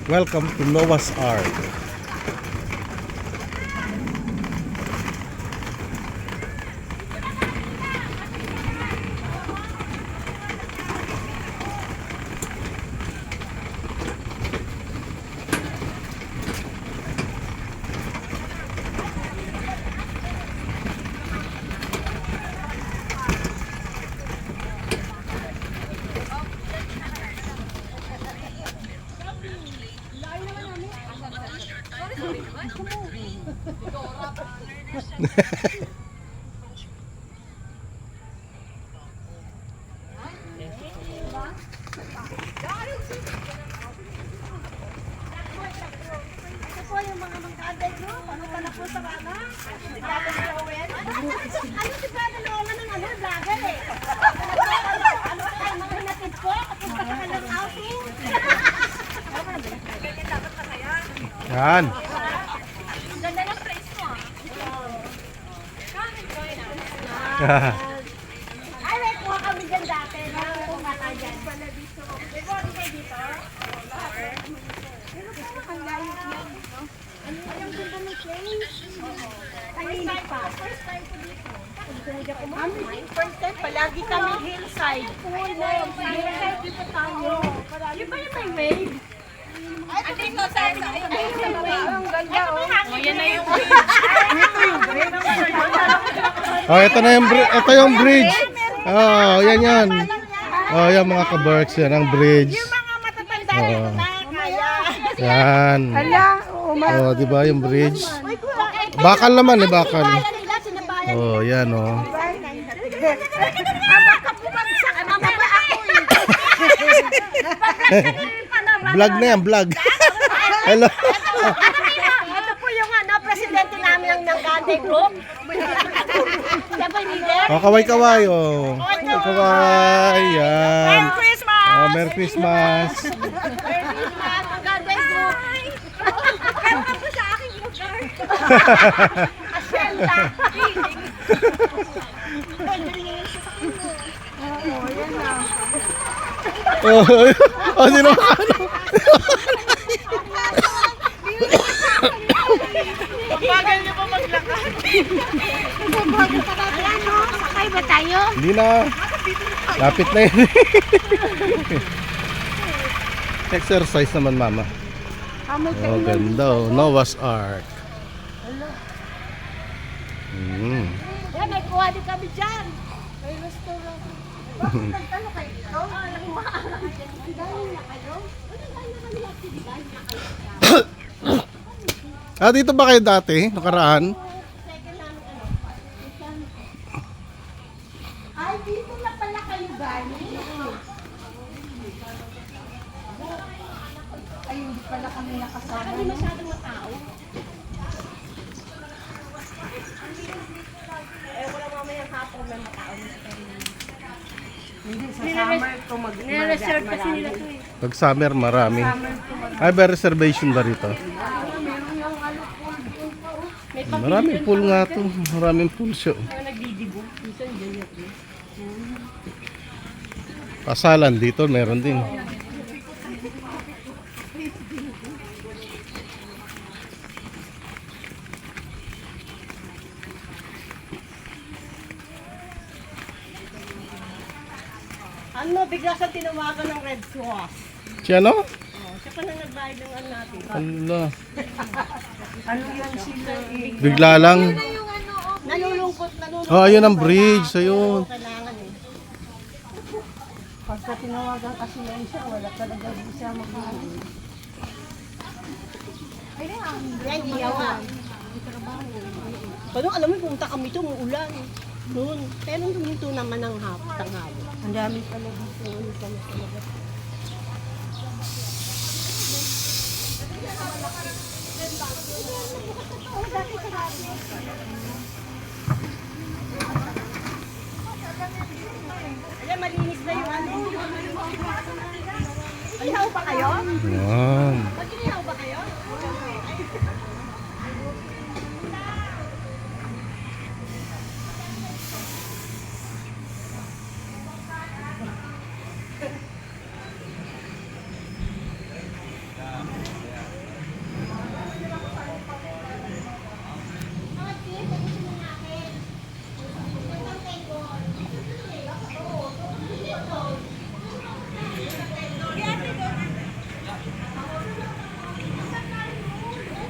Welcome to Noah's Ark. Yan. Ganda ng price mo. Ay, may kuha kami dyan dati. Kung ka dyan. May kuha kayo dito? Ang layo yan. Ano yung ganda ng place? Kanina pa. First time ko dito. First time, palagi kami hillside. Hillside dito tayo. Yung ba yung may wave? Ay, dito tayo. Ang ganda. O, yan na yung wave. Ito yung wave. Oh, ito yung bridge. Oh, yan. Oh, yan mga ka-Berks, yan ang bridge. Yung mga matatanda rin na kaya. Yan. Oh, di ba yung bridge? Bakal naman, bakal. Oh, yan oh. Vlog na yan, vlog. Hello. Ito po yung presidente namin ng Gandhi Group. Siya po yung leader. Oh, kaway-kaway oh. Kaway. Yan. Merry Christmas! Oh, Merry Christmas. Merry Christmas, ang Gandhi Group. Welcome po sa aking lugar. Asyenda. Oh, sino ka? Bagal niyo pa maglakad. Ayan o, sakay ba tayo? Hindi na. Lapit na yun. Exercise naman, mama. Oh, ganda oh. Noah's Ark. Yan, may kuha din kami dyan. May restaurant. Bakit nagtalo kayo dito? Alam mo, ang dahil na kayo? Ano dahil na kami activity? Ah, dito ba kayo dati? Nakaraan? Ay, dito na pala kayo galing. Ay, hindi pala kami nakasama. Hindi masyadong matao. Eh, wala mamayang hapon na matao. Hindi, sa summer ito Nire-reserve kasi nila ito eh. Pag summer, marami. Ay, may reservation ba rito? Maraming pool nga to. Maraming pool show. Nagdidibo. Minsan dyan yun. Pasalan dito, meron din. Ano, bigla sa tinawagan ng Red Cross. Siya no? Oh, siya pa na nagbayad ng ano natin. Allah. Ano yan sila eh? Bigla lang. Nalulungkot. Oh, ayun ang bridge. Ayun. Kailangan eh. Pagka tinawagan kasi yan siya, wala talaga siya mag-aaral. Yan, iyawa. Pero alam mo, pumunta kami ito, ulan. Noon. Pero huminto naman ng tanghali. Ang dami pala dito. Ayan, malinis na yung ano. Ihaw pa kayo? Yan. Mag-ihaw ba kayo?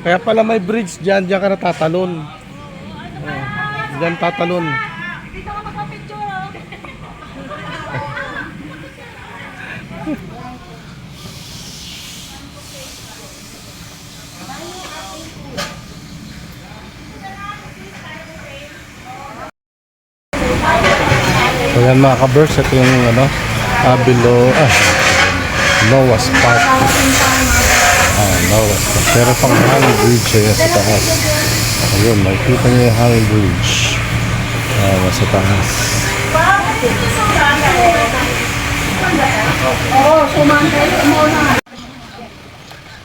Kaya pala may bridge dyan, dyan ka natatalon. Dyan tatalon. Dito ka magpapicture, oh. So yan mga ka-birds, ito yung ano, Noah's Park. Noah's Park. Pero pang hanging bridge yan sa taas. Ayun, makikita niyo yung hanging bridge. Sa taas. Oo, sumantay mo na.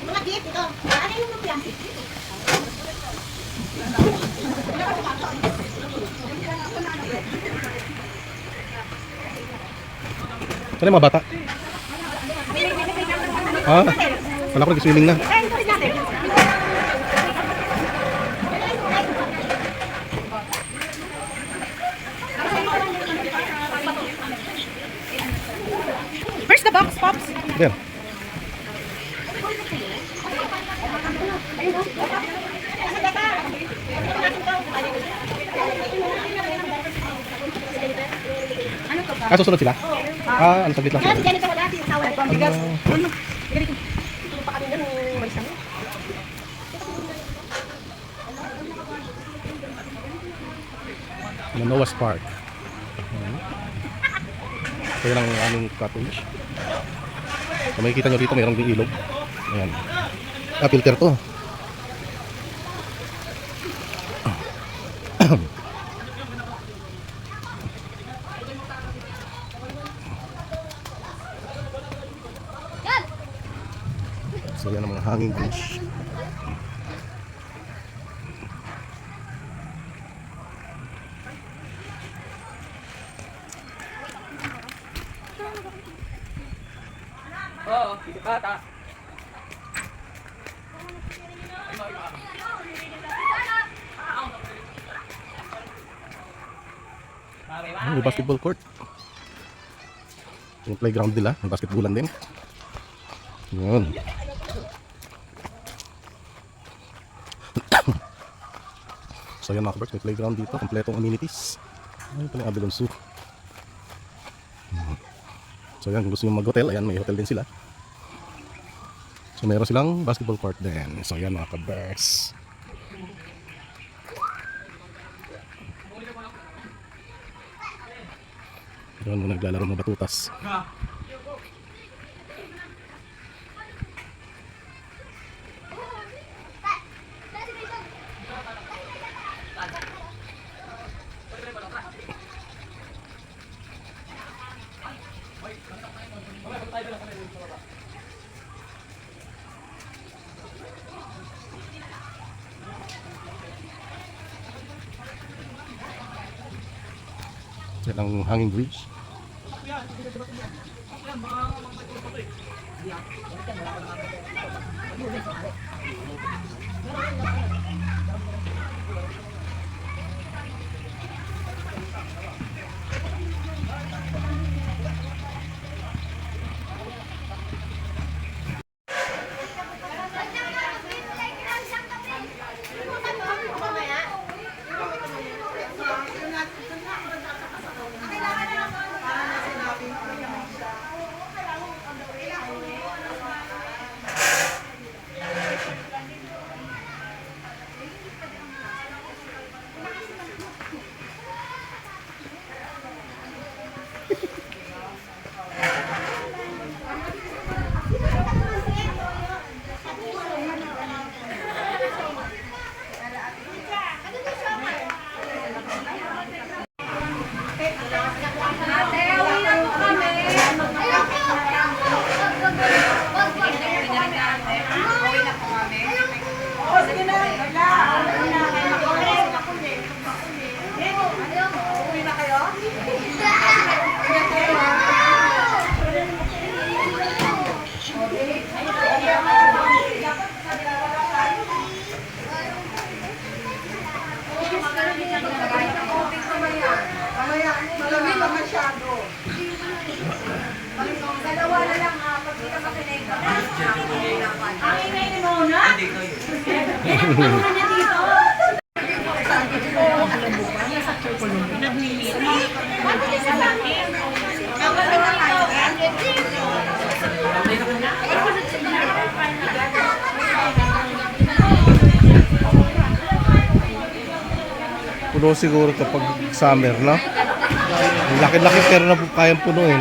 Mga gift ito. Ano yung lumpia? Saan yung mga bata? Wala ko nag-swimming na. Where's the box, Pops? There. Susunod sila? Ano saglit lang sila? Ganito wala, tinatawag ko ang bigas. Ganito. Pa kami ng umalis na. Noah's Park. Ito yun ang aming cottage. So, makikita nyo dito mayroong ding ilog. Ayan. Filter to. So yan ang mga hanging bridge. Oo, bata. May basketball court. Yung playground nila, may basketballan din. Yun. So yan mga kabarks, may playground dito, kompletong amenities. Ayun pala yung Abilon Zoo. So yan, kung gusto nyo mag-hotel, ayan, may hotel din sila. So meron silang basketball court din. So yan mga kabarks. Doon mo naglalaro ng batutas. Yan ang hanging bridge. Puno siguro to pag summer, no? Ang laki-laki pero na kayang punuin.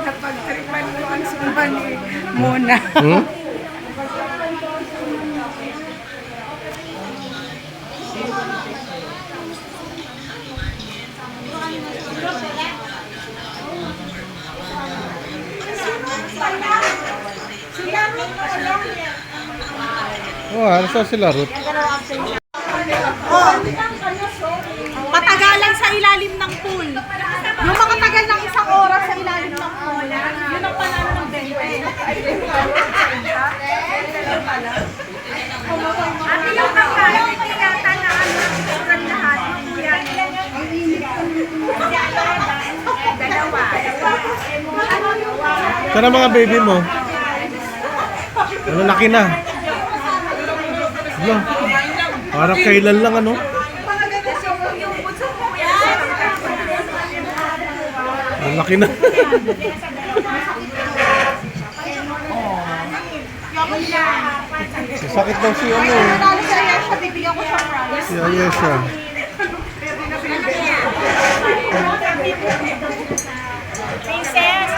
Napagtripan mo ang sumban muna. Hmm? Oh, ano sa sila, Ruth? Patagalan sa ilalim ng pool. Yung makatagal ng isang oras sa ilalim ng pool, yun ang panalo ng 20. Ate yung kakain, kaya na ang lahat. Dalawa. Sana mga baby mo. Ano laki na. Ano? Parang kailan lang ano? Ang laki na. Sakit daw si ano. Nanalo sa Ayesha, bibigyan ko siya prize. Si Ayesha. Princess,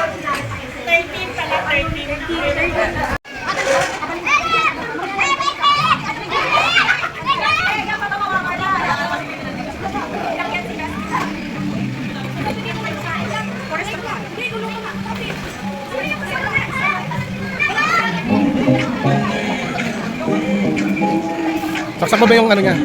13 pala, 13. Saksak mo ba yung ano niya?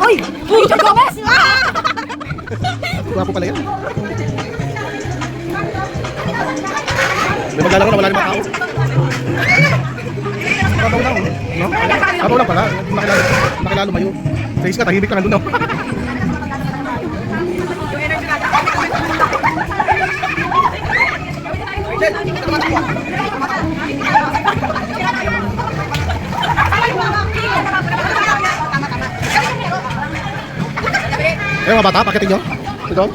Uy! Uy! Gomez! Gwapo pala yan. May maglalaro na wala limang tao. Sabaw lang, no? Sabaw lang pala. Makilalo mayo. Sa isla, tahimik ka nandun, no? Eh, mga bata, pakitin nyo. Ito.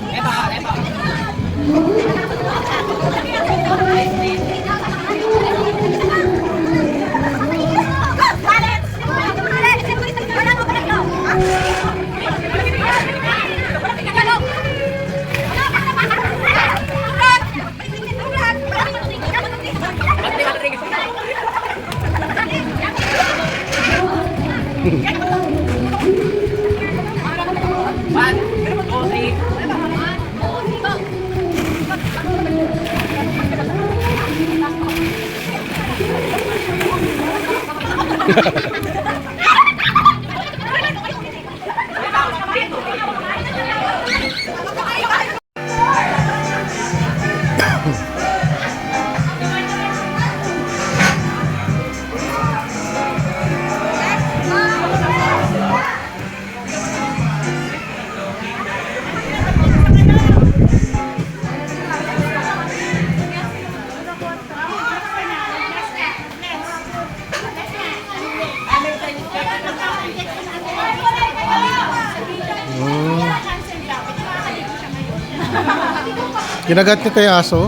Kinagat niya tayo aso?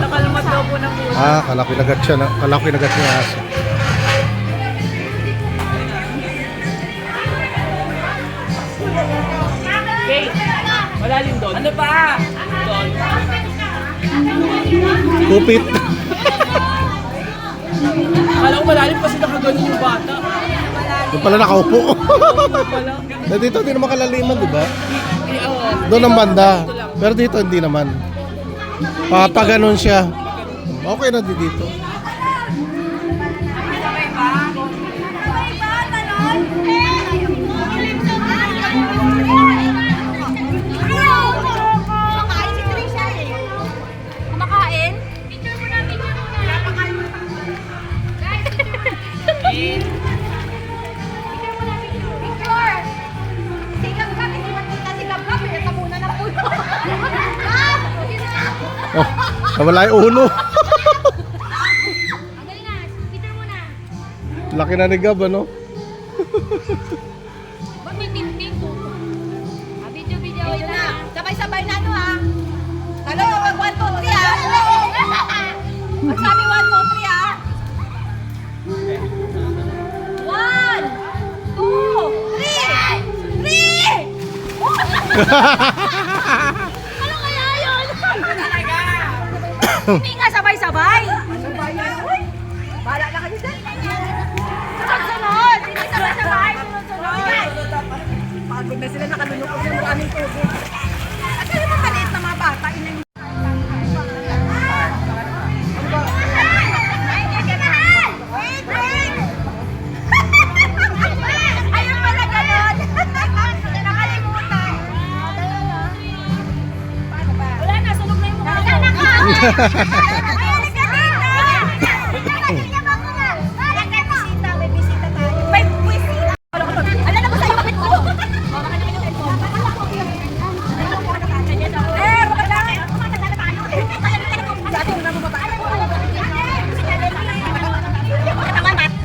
Nakalumot daw po ng pool. Ah, kala ko kinagat siya. Kala ko kinagat niya aso. Okay. Malalim doon. Ano pa? Doon. Kupit. Akala ko malalim kasi nakaganon yung bata. Yung pala nakaupo. Pala. Dito, di naman kalaliman, di ba? Oo. Doon ang banda. Ito lang. Pero dito hindi naman. Papaganon siya. Okay na din dito. Kumakain? Picture muna, picture muna. Guys, picture muna, picture. Sigap ka, hindi man kita sigap ka, pero ka muna ng ulo. Oh, nawala yung ulo. Ang galing nga, picture muna. Laki na ni Gab, ano? Ba't may ting-ting po? Video, wait na. Sabay-sabay na ano ha. Ano yung mag 1, 2, 3 ha? Magsabi 1, 2, 3 ha? 1, 2, 3! 3! Ano kaya yun? Talaga? Hindi nga sabay-sabay. Bahala na kayo dyan. Sunod-sunod. Hindi sabay-sabay. Sunod-sunod. Pagod na sila nakalulukog ng maraming tubig. At sila mga maliit na mga bata. Ayun pala ganon. Nakalimutan. Wala na, sunog na yung mukha ko. Ayun ka dito. May bisita tayo. May bisita. Alam na ba sa'yo kapit ko?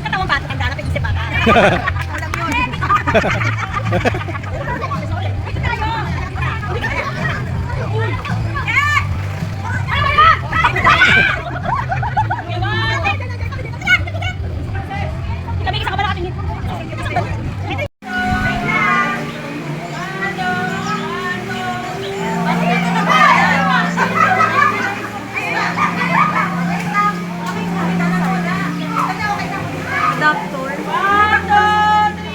Katawan bata, tanda na pag-isip bata. Alam yun. Kami isa ka ba nakatingin? Doctor. 1, 2, 3.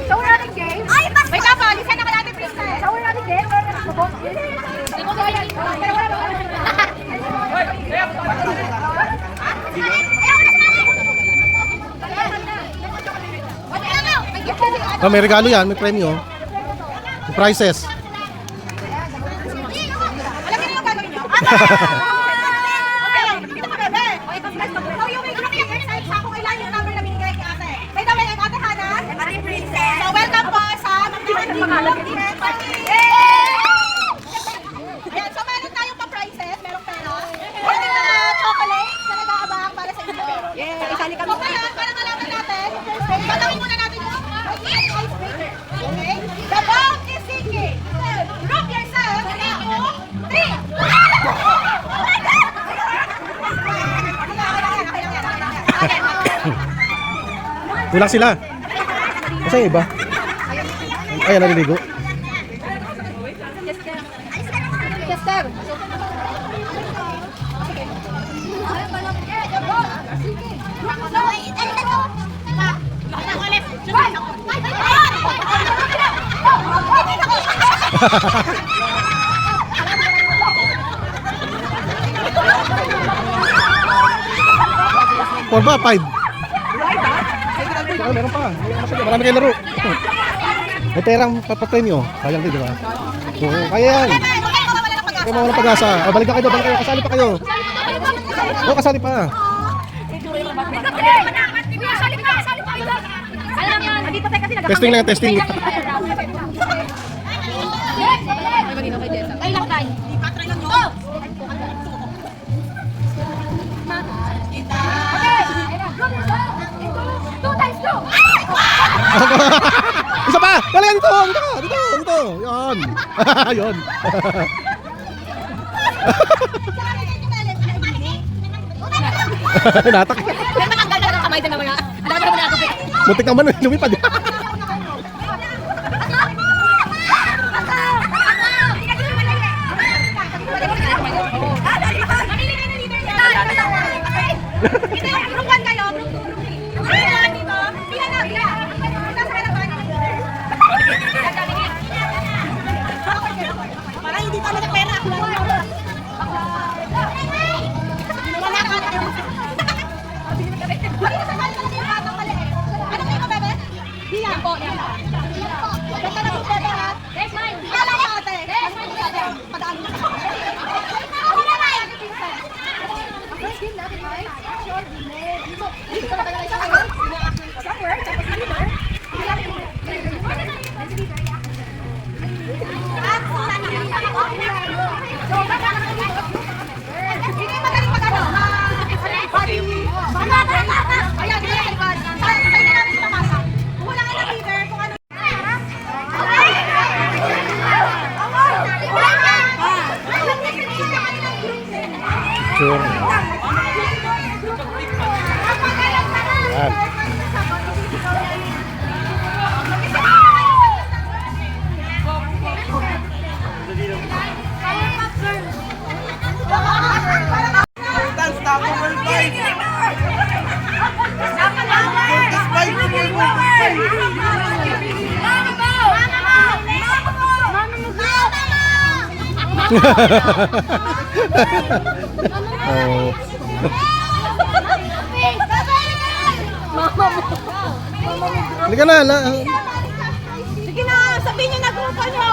So we're running game? Ay, basta! Wait up, alisan na ka natin, princess. So we're running game? Oh, may regalo yan, may premyo. May prizes. Alam niyo yung gagawin niyo? Okay, dito ka, bebe. Okay, pag-press mo. So, yung exercise, ako kailangan yung number na binigay kay ate. May dami ng ate Hana. Ate Princess. So, welcome po sa magdamag dito. Yan, so meron tayong pa-prizes, merong pera. Meron din mga chocolates na nag-aabang para sa inyo. Yeah, isali kami. So, ngayon, para malaman natin, patawin muna natin yung icebreaker. Okay? The ball is sinking. Group yourself. 2, 3. Kulang sila. Kasi yung iba. Ayan, naliligo. Yes, sir. Four ba? 5? Meron pa. Marami kayo laro. May perang papapremyo. Sayang din, di ba? Oo, kaya yan. Kaya mawala pag-asa. O, balik na kayo, balik kayo. Kasali pa kayo. O, kasali pa. Testing lang, testing. Ay, lang tayo. Isa pa! Balik dito! Dito! Dito! Dito! Yan! Yan! Natak. Muntik naman, lumipad. Sure. Yan. Oh. Halika na. Sige na, sabihin niyo na grupo niyo.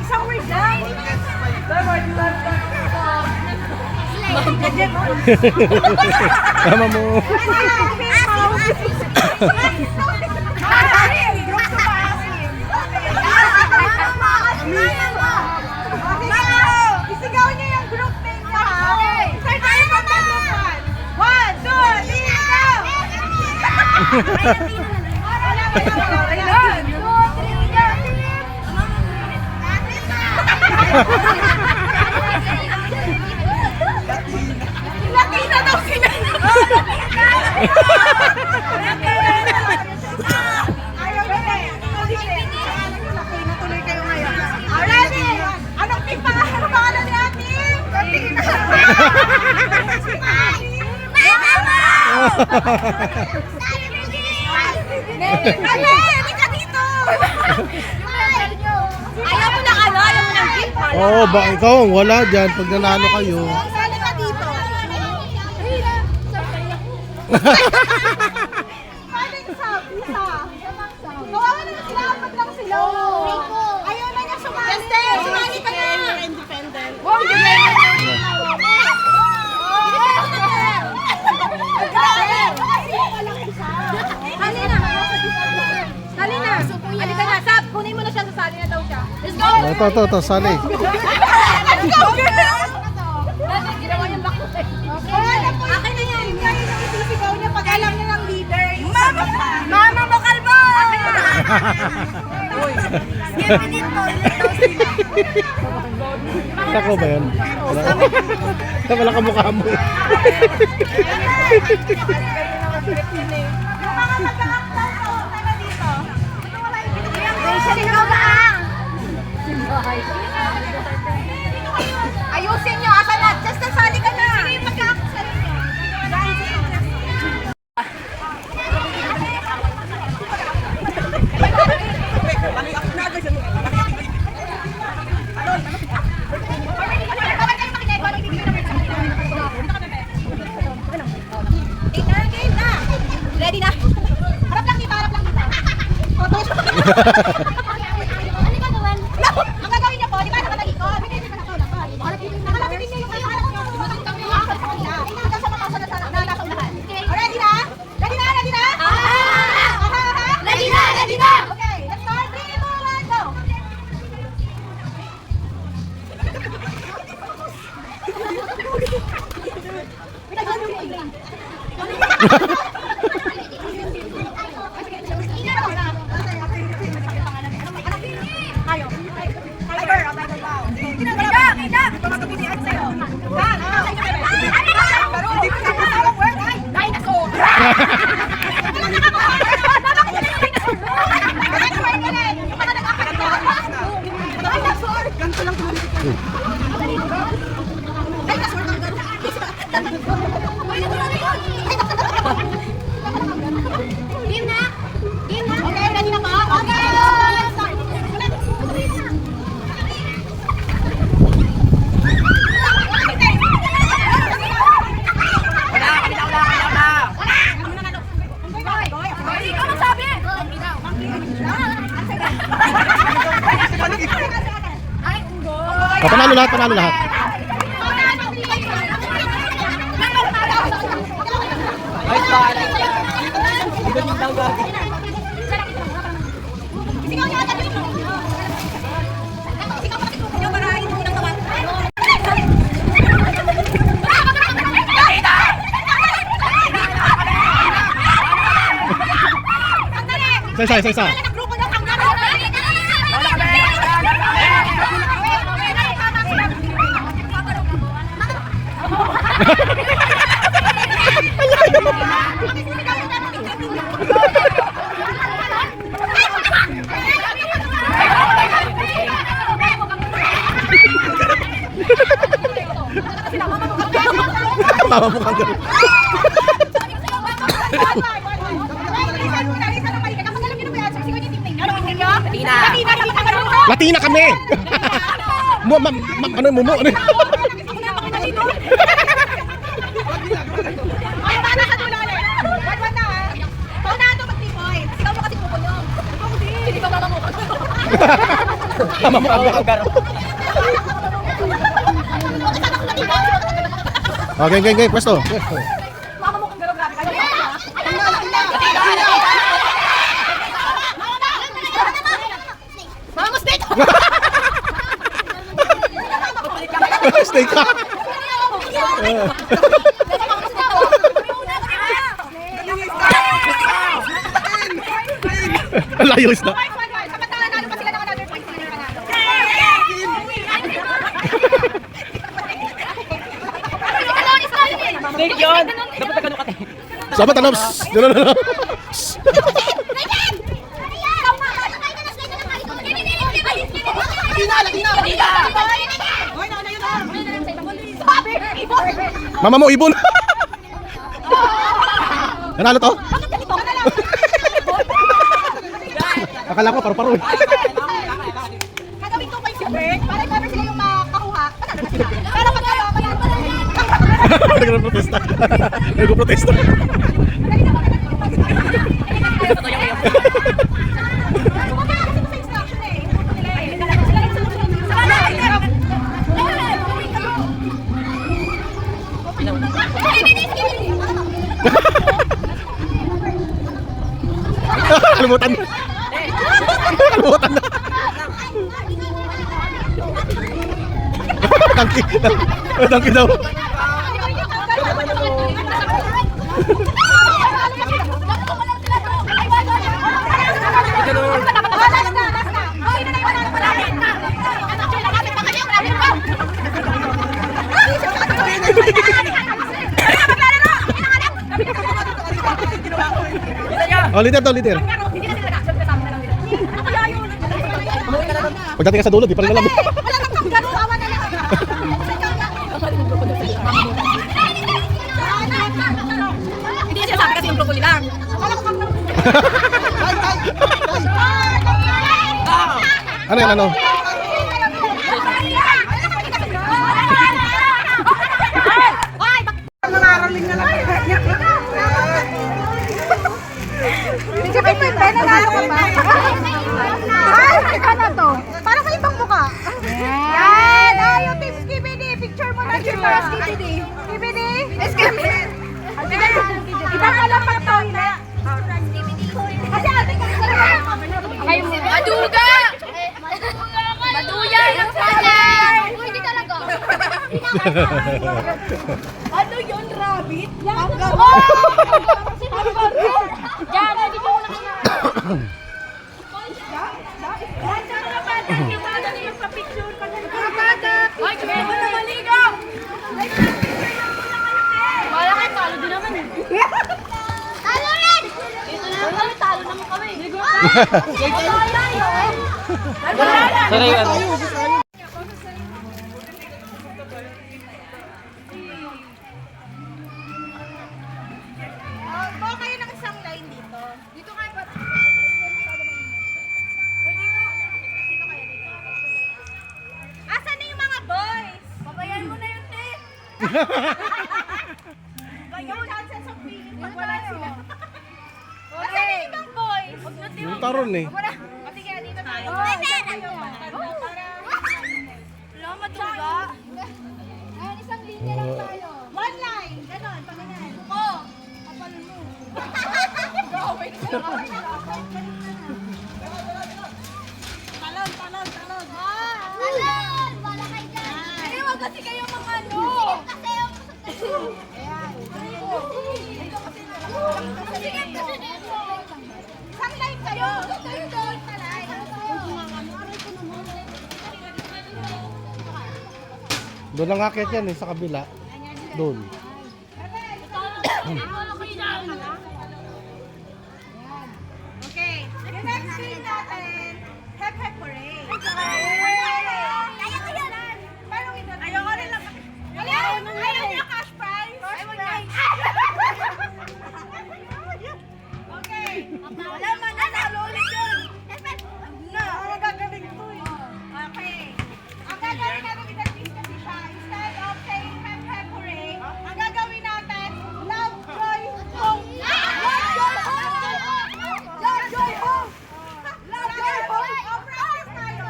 Isang word lang. Tama mo. Isigaw niyo yung group name niya. Start tayo from the group one. 1, 2, 3, go! Latina daw sila. Ayaw na eh. Tuloy kayo ngayon. Ready? Anong pangalan ni Ate? Latina. Nene, hindi ka dito. Ayaw mo ng ano? Ayaw mo ng gift? Oo, ba ikaw ang wala dyan pag nanalo kayo. Sali ka dito. Paling sab, isa. Kawawa na sila, apat lang sila. Ayaw na niya sumali. Sumali ka na. Independent. Wow, Halina. Halika na, Sab. Kunin mo na siya sa sali na daw siya. Let's go! Ito, sali. Let's go, girl! Ginawa niya back to back. Akin na yan. Yan yung isisigaw niya pag alam niya ng leader. Mama! Mama mo, kalbo! Skip dito. Ako ba yan? Wala ka mukha mo. Yung mga mag-aaktaw sa una na dito. Sigaw na ang! Ayusin niyo, asa na? Just nasali ka na! Sige, mag-aaktaw sa inyo. Ready na? Harap lang dito, harap lang dito. Ano ka gawin? Ang gagawin niya po, di ba nakatalikod? Bigay niyo pa nakatalikod. Nakalapit niyo yung kayo. Hanggang sa makasa na nasa unahan. Ready na? Ready na? Ready na? Ready na! Ready na! Okay, let's start. 3, 2, 1, go! Okay, ready na ba? Okay! Panalo lahat, panalo lahat. Isa. Mama mo kang gano'n. Latina kami! Ano mo? Ano? Mama mo kang gano'n. Okay, pwesto. Stay ka. Layos na. Snake yun! Dapat na ganun ka. Sabat, ano? Mama mo, ibon! Nanalo to? Akala ko paru-paro eh. Gagawin ko kay si Bert, para if ever sila yung makakuha, panalo na sila. Pero pag ano, Nagprotesta. Nagprotesta. Kalimutan. Kalimutan na. Tangki daw. Oh, leader daw, leader. Pagdating ka sa dulo, di pa rin alam. Hindi siya sabi kasi yung broccoli lang. Ano yan, ano? Nangaroling na lang. Hindi ba may pena na ako ba? Ay, ano to? Para sa ibang mukha. Yan! Ay, yung Team Skibidi. Picture mo na. Picture para Skibidi. Skibidi. Skibidi. Ibang alam pag toilet. Kasi ate kami sa naman. Maduga! Maduya yung father! Hindi talaga. Ano yun, rabbit? Diyan, hindi mo na kailangan. Ay, kaya mo na maligaw! Wala kayo, talo din naman eh. Talo rin! Ito na naman kami, talo naman kami. Sorry, ano? Bawa kayo ng isang line dito. Dito kayo pa. Asan na yung mga boys? Pabayaan mo na yung tape. Yung chances of winning pag wala sila. Asan na yung ibang boys? Yung taron eh. O sige, dito tayo. Wala, maduga. Ayun, isang linya lang tayo. One line. Ganon, pag ganon. Oo. Kapal mo. Doon lang akit yan eh, sa kabila. Doon. Okay, the next thing natin, hep hep hooray. Ayoko rin lang. Ayaw niya cash prize. Okay. Wala man, nanalo ulit yun. No, magagaling to eh. Okay. Ang gagawin natin in kasi siya, instead of saying hep hep hooray, ang gagawin natin, love, joy, hope. Love, joy, hope. Love, joy, hope. Love, joy, hope. Oh, practice tayo.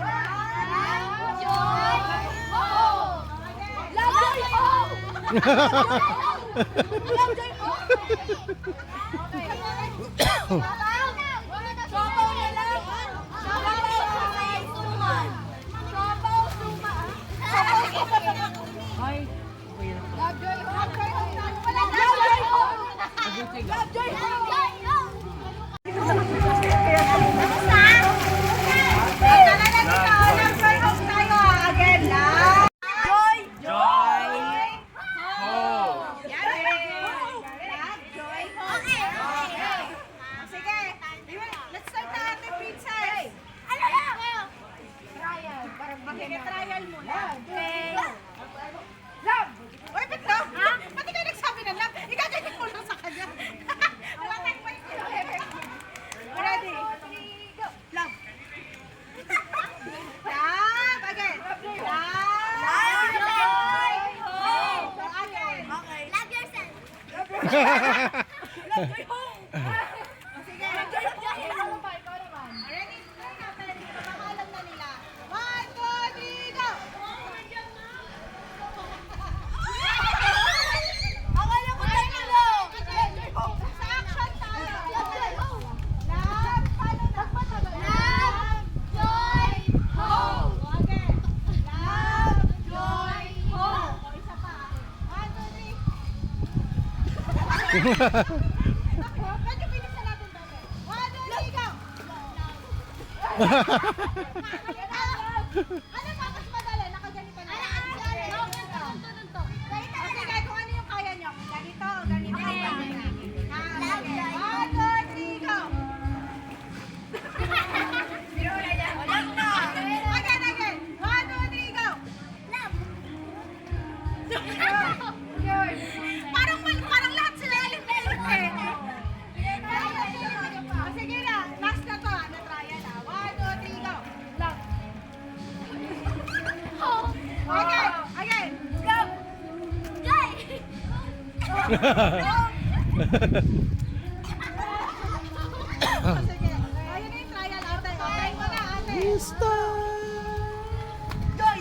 Love, joy, hope. Love, joy, hope. Love, joy, hope. Sabaw na lang. Sabaw sumay suman. Sabaw suma. Sabaw suma. Ay, Love, joy, hope. Love, joy, hope. Love, joy, hope. Kamusta? Tara na dito. Love, joy, hope tayo. Again, love. Joy. Joy. Hope. Love, joy, hope. Okay. Sige. Let's start na ating princess. Trial. Trial muna. Love. Uy, ba't love? Ba't ikaw nagsabi na love? Ikagagin mo lang sa kanya. Wala tayong point. Ready? Go. Love. Love. Again. Love. Love. Joy. Hope. So, again. Okay. Love yourself. Love joy hope. Sige. Love joy hope. Ikaw naman. Ready? Try natin. Pagkakalam na nila. 1, 2, 3, go! Akala ko tayo na lang. Sa action tayo. Love, paano na? Love, joy, hope. Again. Love, joy, hope. O, isa pa. 1, 2, 3. Medyo bilisan natin to. 1, 2, 3, go! Ano pa mas madali? Nakaganito na. Sige, kung ano yung kaya nyo. Ganito, ganito. Sige. 1, 2, 3, go! Again, again. 1, 2, 3, go! Parang lahat sila aling-aling eh. Sige na, last na to. Na-trial na. 1, 2, 3, go! Again, again. Go! Joy! Sige, ayun na yung trial ate. Okay mo na ate. Joy!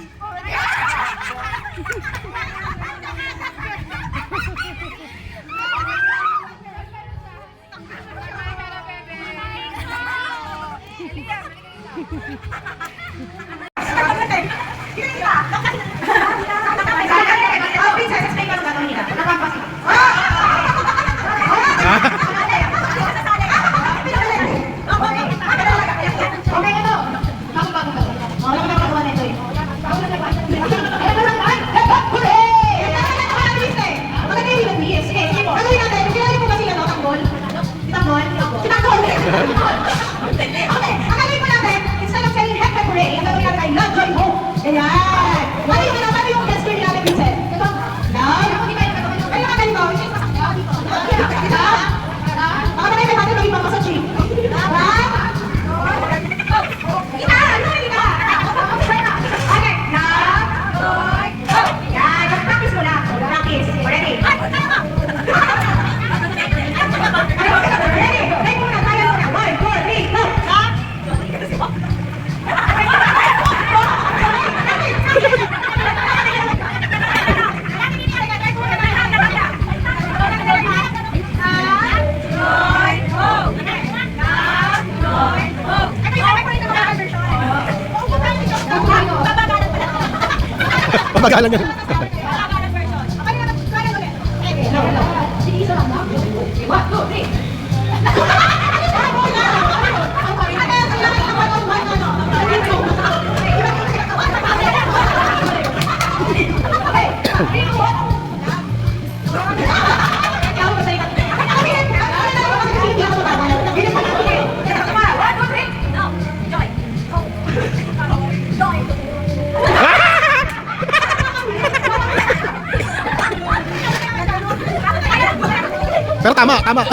Pabagalan nga. Okay. Pero tama, tama.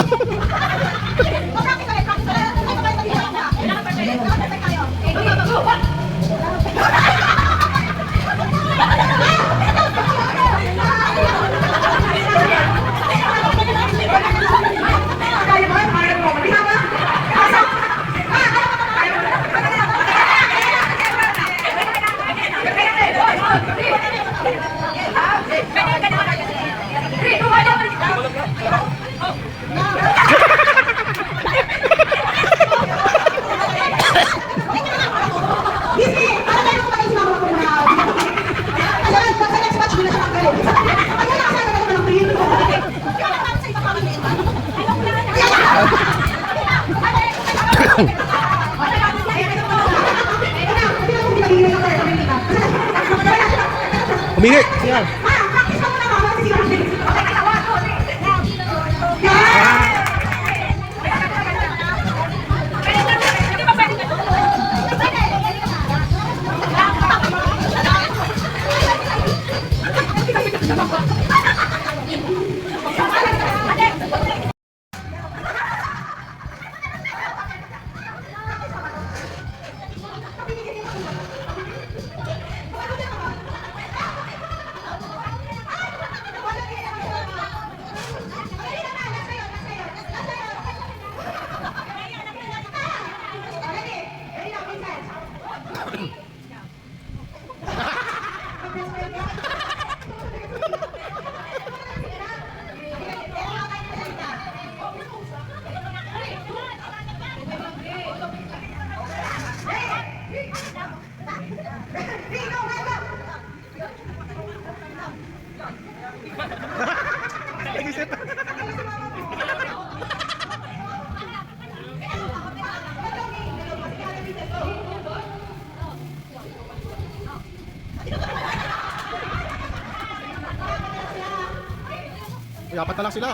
Humingi. Siya. Uy, apat na lang sila.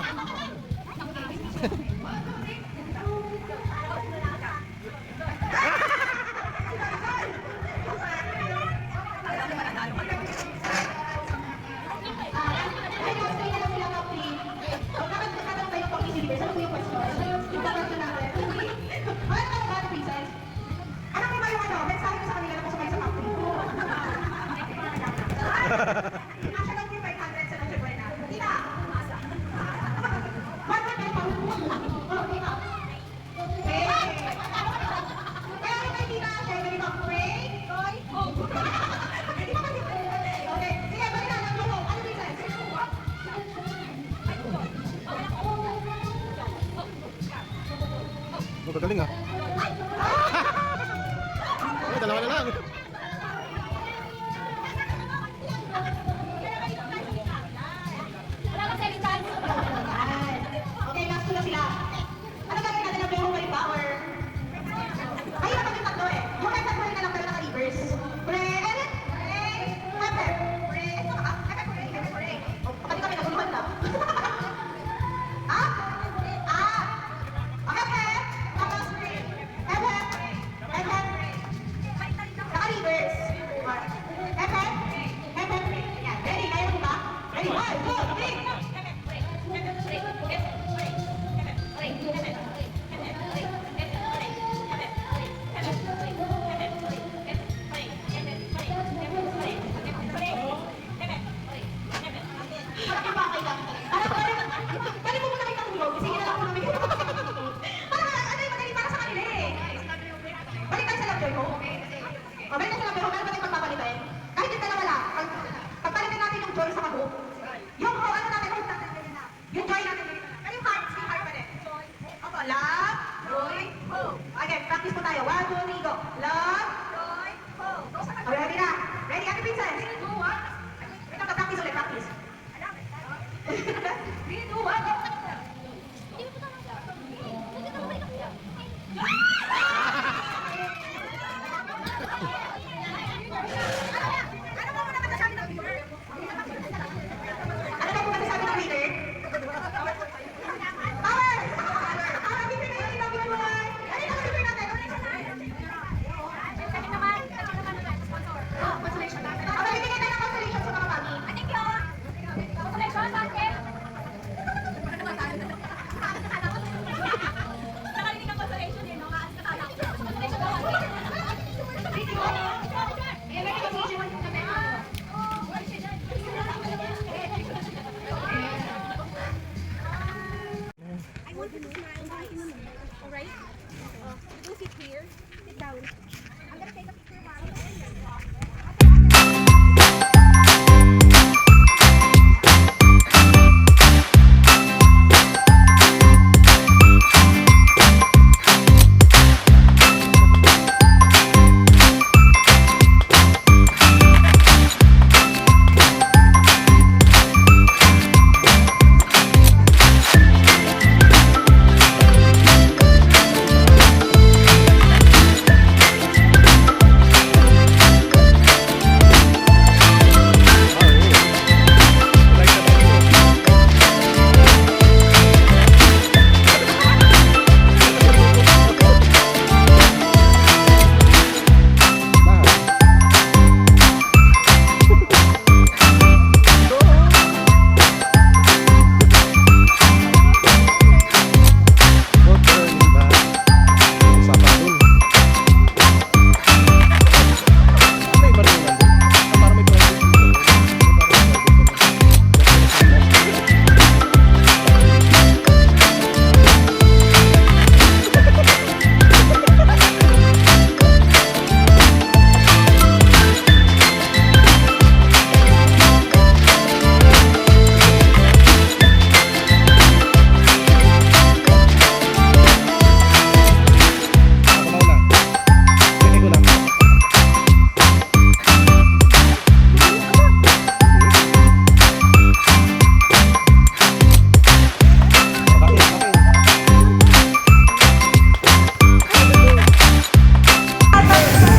Gagaling ah. Ay, dalawa na lang. Okay, last ko na sila. Ano gagawin natin? Nag-overway ba or... Ay, dapat yung tatlo eh. Yung kahit tatlo na lang pero naka-reverse. Pre, edit! Pre, hepe. Pre, ito ka. Hepe, pre, hepe, pre. O, pati kami naguluhan lang. Ah? Ah! Hepe. Tapos pre. Hepe. Hepe. Naka-reverse. Hepe. Hepe, pre. Yan. Ready? Kaya mo ba? Ready? 1, 2, 3. Again, practice po tayo. 1, 2, 3, go. Love, joy, hope. Okay, ready na? Ready, Ate Princess? Wait, practice ulit, practice. 3, 2, 1, go. right? You do sit here. Sit down. I'm gonna take a picture, mommy.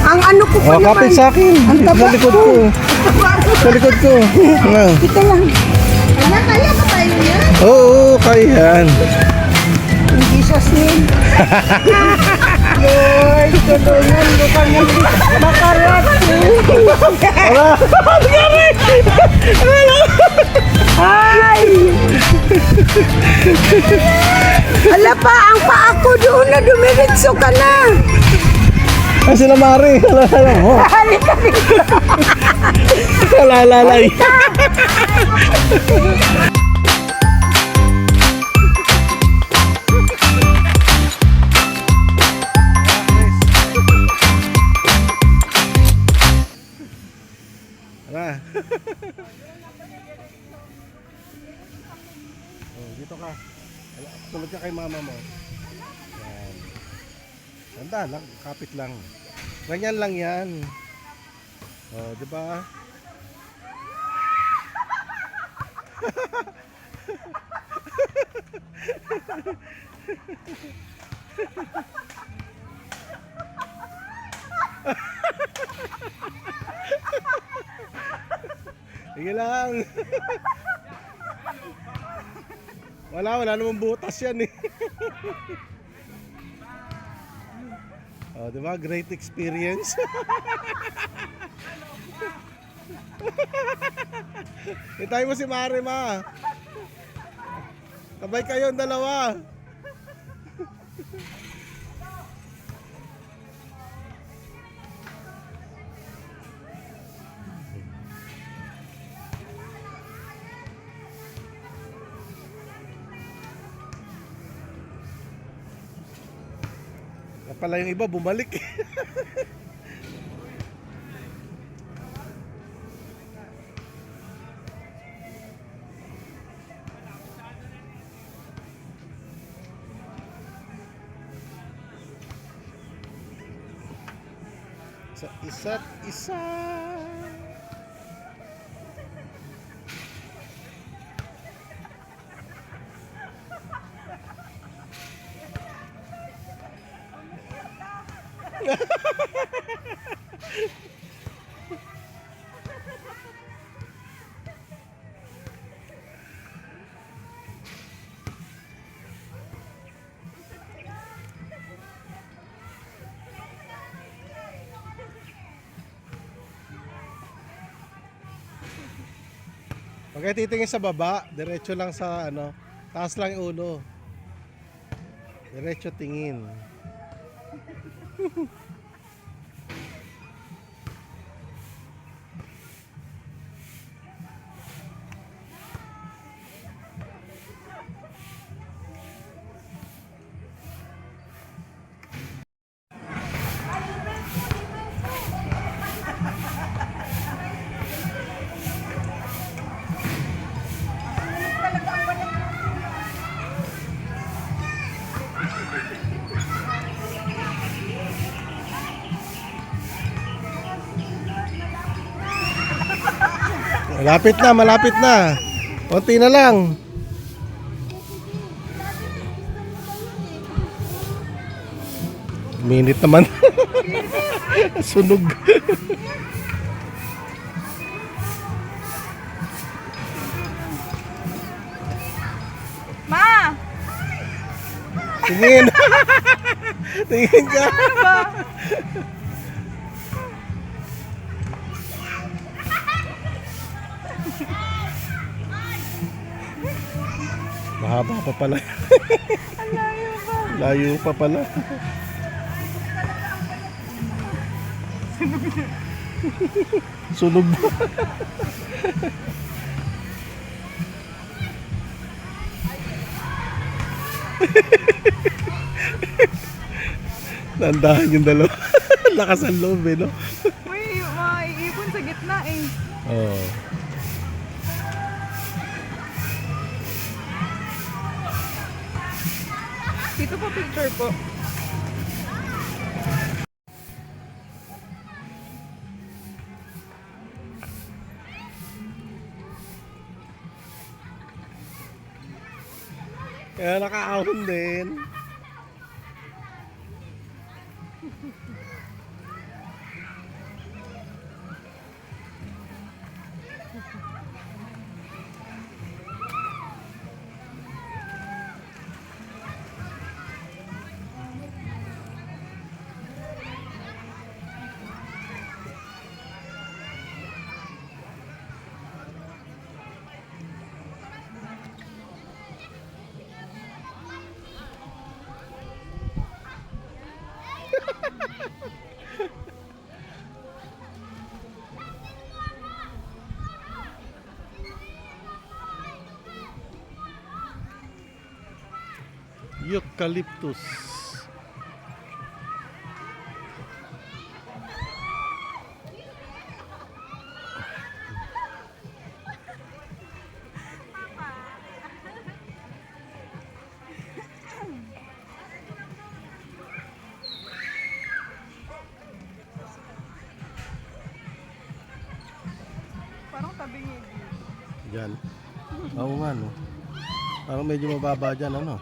Ang ano ko pa Oh, naman. kapit sa akin. Sa likod ko. Sa likod ko. Ano? Ito lang. Kaya ka pa yun yan? Oo, kaya yan. In Jesus' name. Lord, tulungan mo kami makarating. Ay! Hala pa, ang paa ko doon na dumiritso ka na. Ay, sila Mari. Alam mo. Halika dito. Kalalay. Tara. Oh, dito ka. Tulad ka kay mama mo. Yan. Tanda lang, kapit lang. Ganyan lang yan. Oh, di ba? Sige lang. Wala namang butas yan eh. Oh, di ba? Great experience. Hintay mo si Mari, ma. Sabay kayong dalawa. Pala yung iba bumalik. Sa isa't isa. Pag kayo titingin sa baba, diretso lang sa ano, taas lang yung ulo. Diretso tingin. Malapit na, malapit na. Konti na lang. Minute naman. Sunog. Ma! Tingin. Tingin ka. Mahaba pa pala. Layo pa pala. Sunog. Nandahan yung dalawa. Lakas ang loob eh, no? Uy, maiipon sa gitna eh. Oo. Dito po picture po. Kaya nakaahon din. Eucalyptus. Parang tabi niya. Diyan. Oo nga, no? Parang medyo mababa dyan, ano?